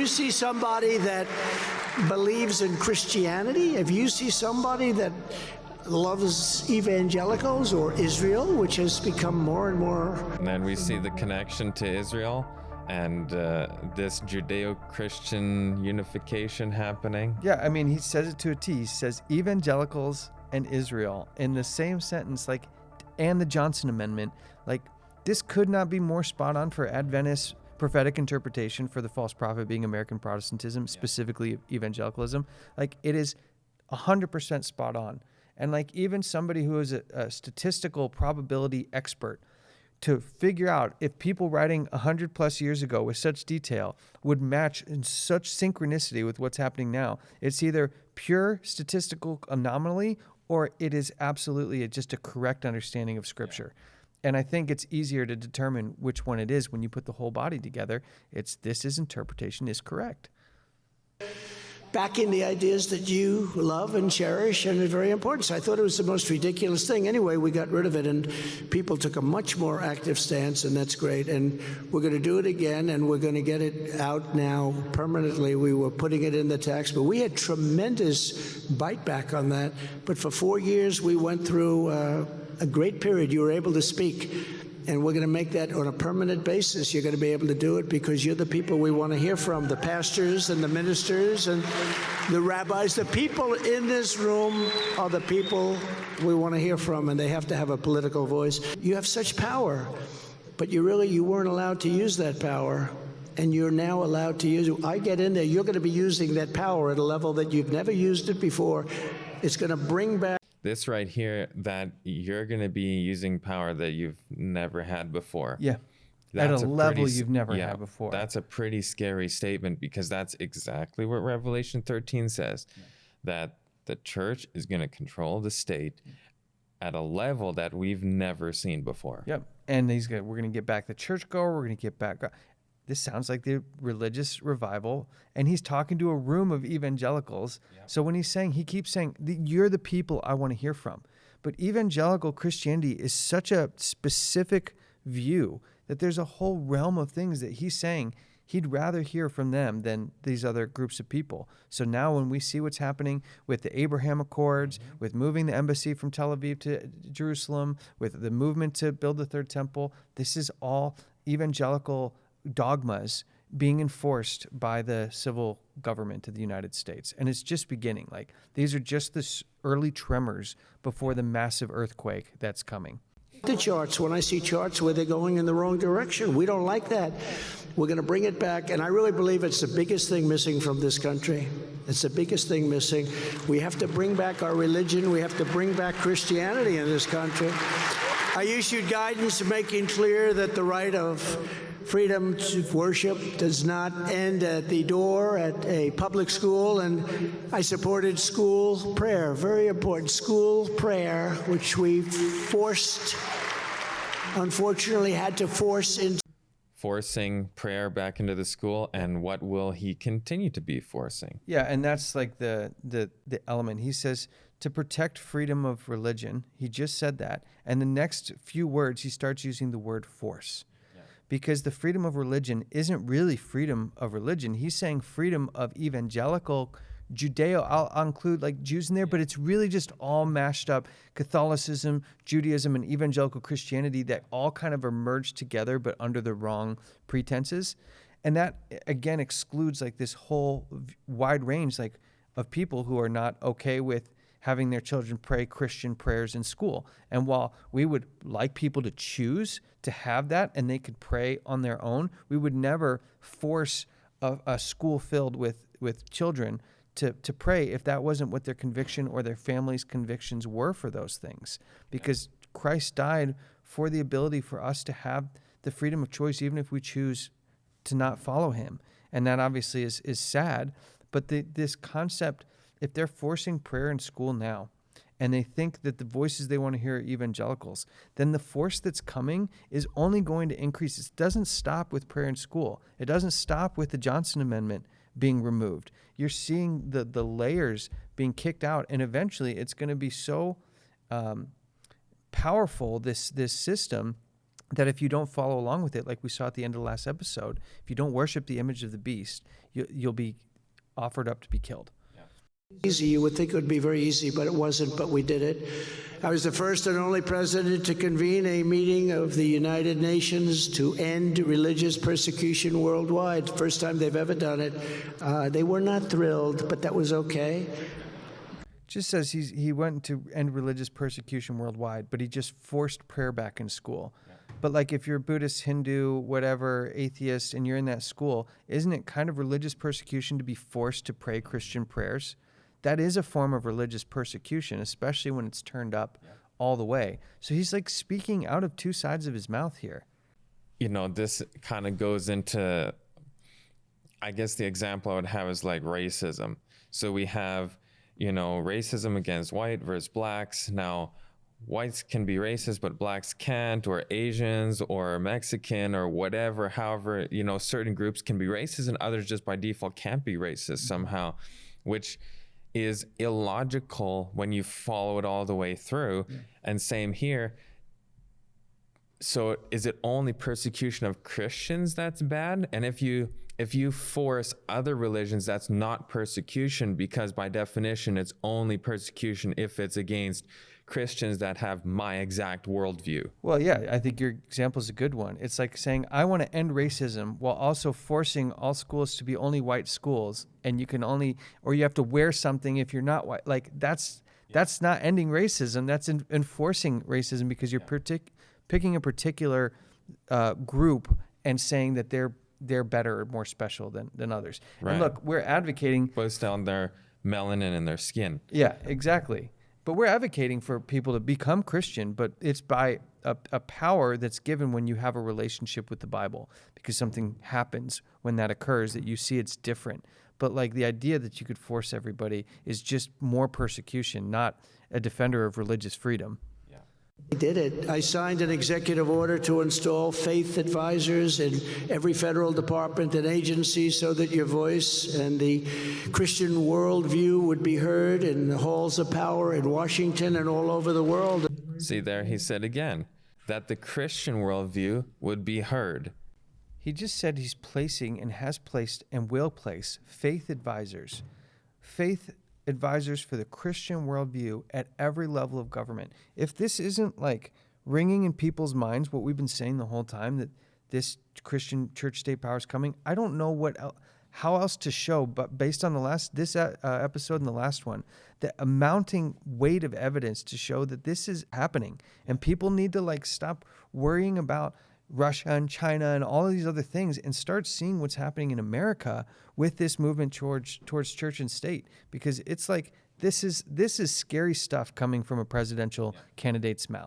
you see somebody that believes in Christianity, if you see somebody that loves evangelicals or Israel, which has become more and more. And then we see the connection to Israel and this Judeo-Christian unification happening. Yeah, I mean, he says it to a T. He says evangelicals and Israel in the same sentence, like, and the Johnson Amendment. Like, this could not be more spot on for Adventist prophetic interpretation for the false prophet being American Protestantism, specifically evangelicalism. Like, it is 100% spot on. And like, even somebody who is a statistical probability expert to figure out if people writing 100 plus years ago with such detail would match in such synchronicity with what's happening now, it's either pure statistical anomaly or it is absolutely just a correct understanding of Scripture. And I think it's easier to determine which one it is when you put the whole body together. His interpretation is correct. Back in the ideas that you love and cherish, and it's very important. So I thought it was the most ridiculous thing. Anyway, we got rid of it, and people took a much more active stance, and that's great. And we're going to do it again, and we're going to get it out now permanently. We were putting it in the text, but we had tremendous bite back on that. But for 4 years, we went through a great period. You were able to speak. And we're going to make that on a permanent basis. You're going to be able to do it because you're the people we want to hear from, the pastors and the ministers and the rabbis. The people in this room are the people we want to hear from, and they have to have a political voice. You have such power, but you weren't allowed to use that power, and you're now allowed to use it. I get in there, you're going to be using that power at a level that you've never used it before. It's going to bring back this right here, that you're going to be using power that you've never had before. Yeah. At a level you've never had before. That's a pretty scary statement, because that's exactly what Revelation 13 says, that the church is going to control the state at a level that we've never seen before. Yep. And we're going to get back the churchgoer. We're going to get back. This sounds like the religious revival, and he's talking to a room of evangelicals. Yep. So when he keeps saying, you're the people I want to hear from. But evangelical Christianity is such a specific view that there's a whole realm of things that he's saying he'd rather hear from them than these other groups of people. So now when we see what's happening with the Abraham Accords, with moving the embassy from Tel Aviv to Jerusalem, with the movement to build the third temple, this is all evangelical dogmas being enforced by the civil government of the United States. And it's just beginning. Like, these are just the early tremors before the massive earthquake that's coming. The charts, when I see charts where they're going in the wrong direction, we don't like that. We're going to bring it back, and I really believe it's the biggest thing missing from this country. It's the biggest thing missing. We have to bring back our religion. We have to bring back Christianity in this country. I issued guidance making clear that the right of freedom to worship does not end at the door at a public school, and I supported school prayer, very important, school prayer, which we unfortunately had to force into. Forcing prayer back into the school, and what will he continue to be forcing? Yeah, and that's like the element. He says to protect freedom of religion. He just said that, and the next few words he starts using the word force. Because the freedom of religion isn't really freedom of religion. He's saying freedom of evangelical Judeo. I'll include like Jews in there, but it's really just all mashed up. Catholicism, Judaism, and evangelical Christianity that all kind of are merged together, but under the wrong pretenses. And that, again, excludes like this whole wide range like of people who are not okay with having their children pray Christian prayers in school. And while we would like people to choose to have that and they could pray on their own, we would never force a school filled with children to pray if that wasn't what their conviction or their family's convictions were for those things. Because Christ died for the ability for us to have the freedom of choice, even if we choose to not follow him. And that obviously is sad. But this concept, if they're forcing prayer in school now, and they think that the voices they want to hear are evangelicals, then the force that's coming is only going to increase. It doesn't stop with prayer in school. It doesn't stop with the Johnson Amendment being removed. You're seeing the layers being kicked out, and eventually it's going to be so powerful, this system, that if you don't follow along with it, like we saw at the end of the last episode, if you don't worship the image of the beast, you'll be offered up to be killed. Easy. You would think it would be very easy, but it wasn't, but we did it. I was the first and only president to convene a meeting of the United Nations to end religious persecution worldwide. First time they've ever done it. They were not thrilled, but that was okay. Just says he went to end religious persecution worldwide, but he just forced prayer back in school. But like if you're Buddhist, Hindu, whatever, atheist, and you're in that school, isn't it kind of religious persecution to be forced to pray Christian prayers? That is a form of religious persecution, especially when it's turned up all the way. So he's like speaking out of two sides of his mouth here. You know, this kind of goes into, I guess the example I would have is like racism. So we have, you know, racism against white versus blacks. Now, whites can be racist, but blacks can't, or Asians or Mexican or whatever. However, you know, certain groups can be racist and others just by default can't be racist somehow, which is illogical when you follow it all the way through. And same here. So is it only persecution of Christians that's bad? And if you force other religions, that's not persecution, because by definition, it's only persecution if it's against Christians that have my exact worldview. Well, yeah, I think your example is a good one. It's like saying, I want to end racism while also forcing all schools to be only white schools, and you can only, or you have to wear something if you're not white. Like that's not ending racism. That's enforcing racism, because you're picking a particular group and saying that they're better or more special than others. Right. And look, we're advocating Based on their melanin in their skin. Yeah, exactly. But we're advocating for people to become Christian, but it's by a power that's given when you have a relationship with the Bible, because something happens when that occurs that you see it's different. But like the idea that you could force everybody is just more persecution, not a defender of religious freedom. I did it. I signed an executive order to install faith advisors in every federal department and agency so that your voice and the Christian worldview would be heard in the halls of power in Washington and all over the world. See there, he said again, that the Christian worldview would be heard. He just said he's placing and has placed and will place faith advisors. Faith advisors for the Christian worldview at every level of government. If this isn't like ringing in people's minds what we've been saying the whole time, that this Christian church-state power is coming, I don't know how else to show, but based on this episode and the last one, the amounting weight of evidence to show that this is happening, and people need to like stop worrying about Russia and China and all of these other things and start seeing what's happening in America with this movement towards church and state, because it's like this is scary stuff coming from a presidential candidate's mouth.